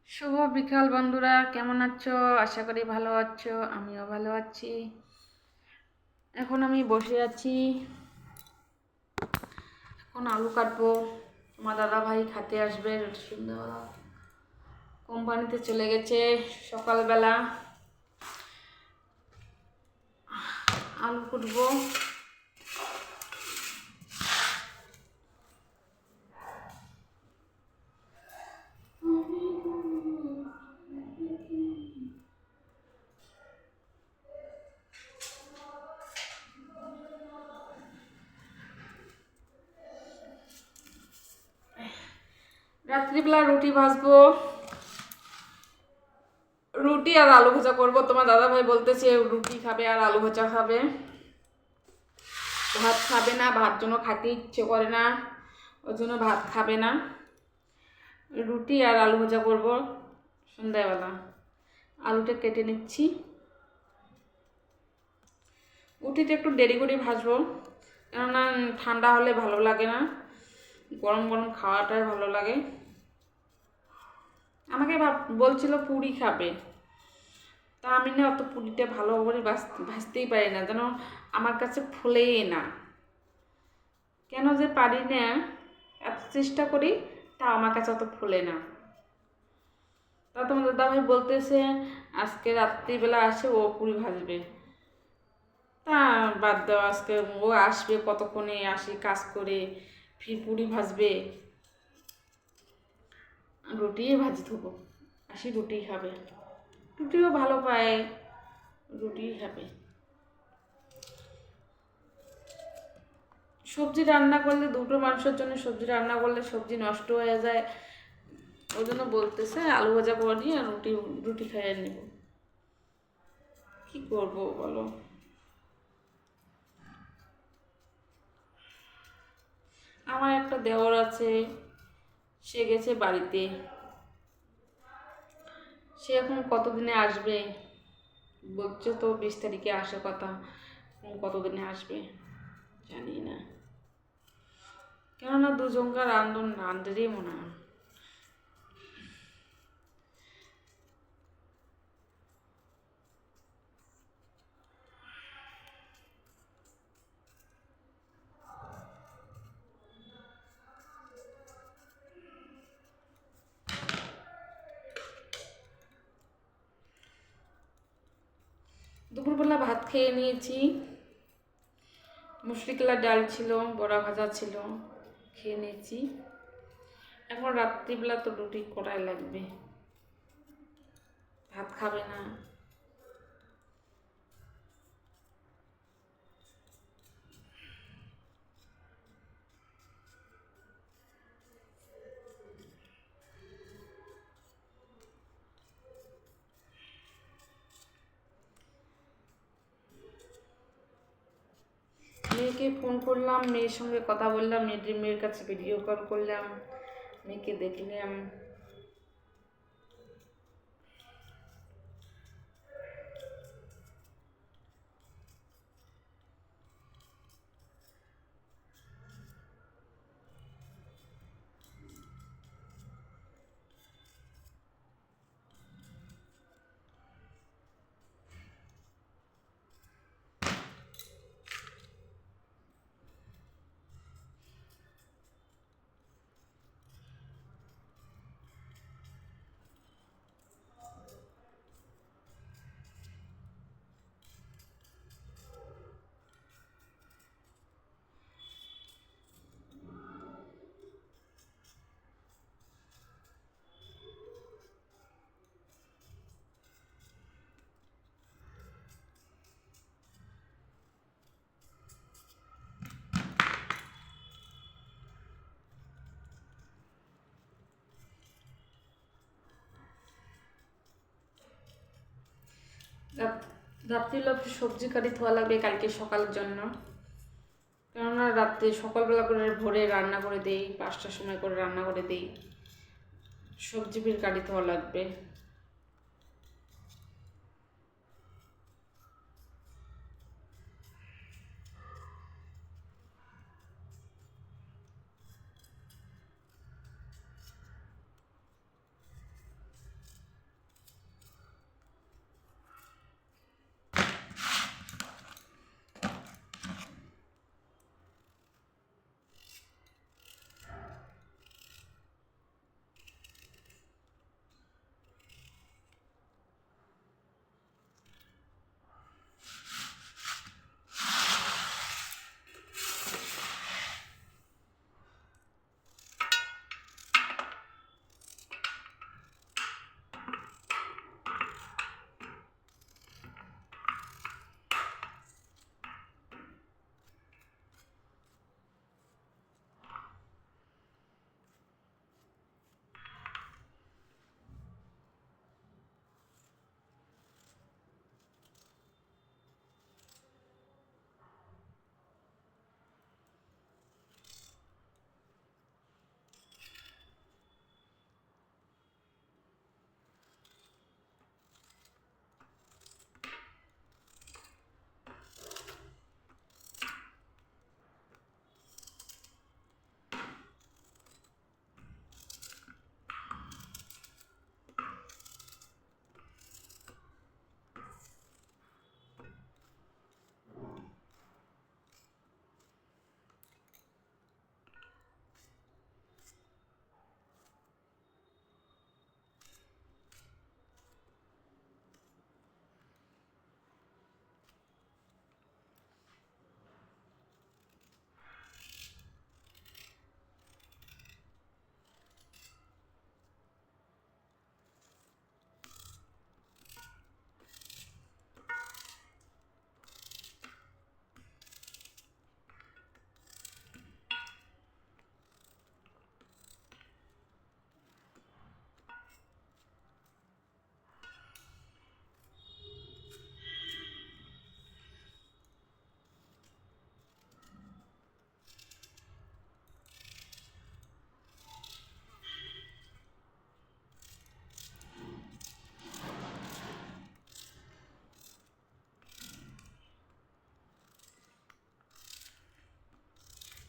শুভ বিকাল বন্ধুরা, কেমন আছো? আশা করি ভালো আছো। আমিও ভালো আছি। এখন আমি বসে আছি, এখন আলু কাটবো। তোমার দাদা ভাই খেতে আসবে সন্ধ্যাবেলা, কোম্পানিতে চলে গেছে সকালবেলা। আলু কুটবো। রাত্রিবেলা রুটি ভাজবো, রুটি আর আলু ভাজা করবো। তোমার দাদা ভাই বলতেছে রুটি খাবে আর আলু ভাজা খাবে, ভাত খাবে না। ভাত জন্য খাইতে ইচ্ছে করে না, ওই জন্য ভাত খাবে না। রুটি আর আলু ভাজা করবো সন্ধ্যাবেলা। আলুটা কেটে নিচ্ছি। রুটিটা একটু দেরি করে ভাজবো, কেননা ঠান্ডা হলে ভালো লাগে না, গরম গরম খাওয়াটাই ভালো লাগে। আমাকে বলছিল পুরি খাবে, তা আমি না অত পুরিটা ভালো করে ভাজতেই পারি না, যেন আমার কাছে ফুলেই না। কেন যে পারি না, এত চেষ্টা করি তা আমার কাছে অত ফুলে না। তা তোমার দাদাভাই বলতেছে আজকে রাত্রিবেলা আসে ও পুরি ভাজবে। তা বাদ দাও, আজকে ও আসবে, কতক্ষণে আসি কাজ করে, ফির পুরি ভাজবে। রুটিই ভাজি দেবো, আসি রুটি খাবে। রুটিও ভালো পায়, রুটিই খাবে। সবজি রান্না করলে, দুটো মানুষের জন্য সবজি রান্না করলে সবজি নষ্ট হয়ে যায়, ওই জন্য বলতেছে আলু ভাজা করে নিয়ে আর রুটি রুটি খাইয়ে নেব। কি করবো বলো? আমার একটা দেওর আছে, সে গেছে বাড়িতে। সে এখন কতদিনে আসবে? বলছে তো 20 তারিখে আসে কথা, কতদিনে আসবে জানি না। কেননা দুজনকার রান্ধন রান্ধেরই মনে হয়। দুপুরবেলা ভাত খেয়ে নিয়েছি, মুসুরি কলার ডাল ছিল, বড়া ভাজা ছিল, খেয়ে নিয়েছি। এখন রাত্রিবেলা তো রুটি করাই লাগবে, ভাত খাবে না। মেয়েকে ফোন করলাম, মেয়ের সঙ্গে কথা বললাম, মেয়ের কাছে ভিডিও কল করলাম, মেয়েকে দেখলাম। রাত্রিবেলা সবজি কাটি ধোয়া লাগবে কালকে সকালের জন্য, কেননা রাত্রে সকালবেলা করে ভোরে রান্না করে দেই, 5টার সময় করে রান্না করে দিই, সবজি ফির কাটি ধোয়া লাগবে।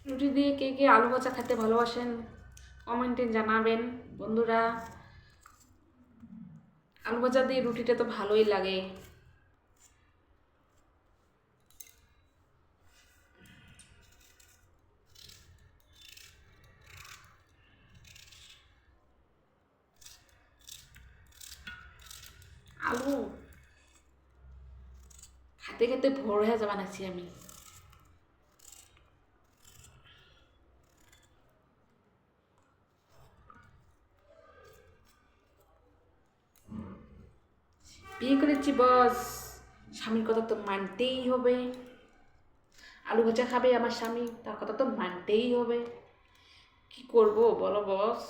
রুটি দিয়ে কে কে আলু ভাজা খেতে ভালোবাসেন কমেন্টে জানাবেন বন্ধুরা। আলু ভাজা দিয়ে রুটিটা তো ভালোই লাগে। আলু খেতে খেতে ভোর হয়ে যাবা নাছি আমি। বিয়ে করেছি বস, স্বামীর কথা তো মানতেই হবে। আলু ভাজা খাবে আমার স্বামী, তার কথা তো মানতেই হবে। কি করব বলো বস।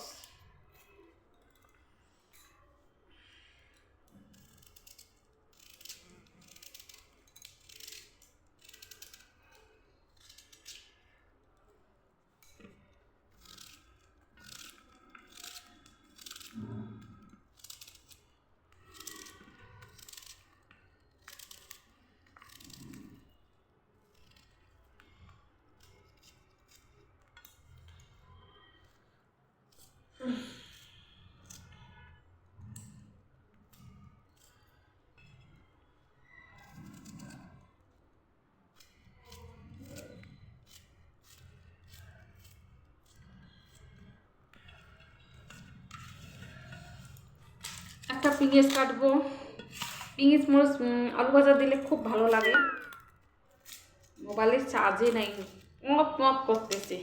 একটা পিঁয়াজ কাটবো, পিঁয়াজ মরিচ আলু ভাজা দিলে খুব ভালো লাগে। মোবাইলের চার্জে নাই, মত মত করতেছে।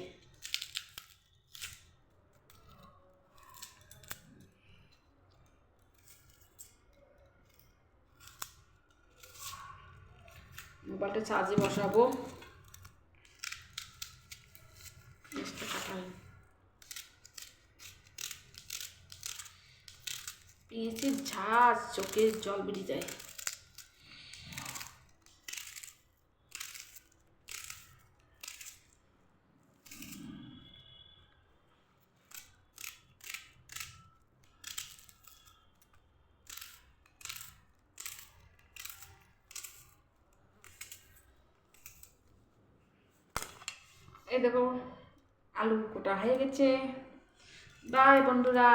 মোবাইলটা চার্জে বসাবো। পেঁয়াজের ঝাঁজ চোখের জল বেরিয়ে যায়। এই দেখো আলু কোটা হয়ে গেছে। বাই বন্ধুরা।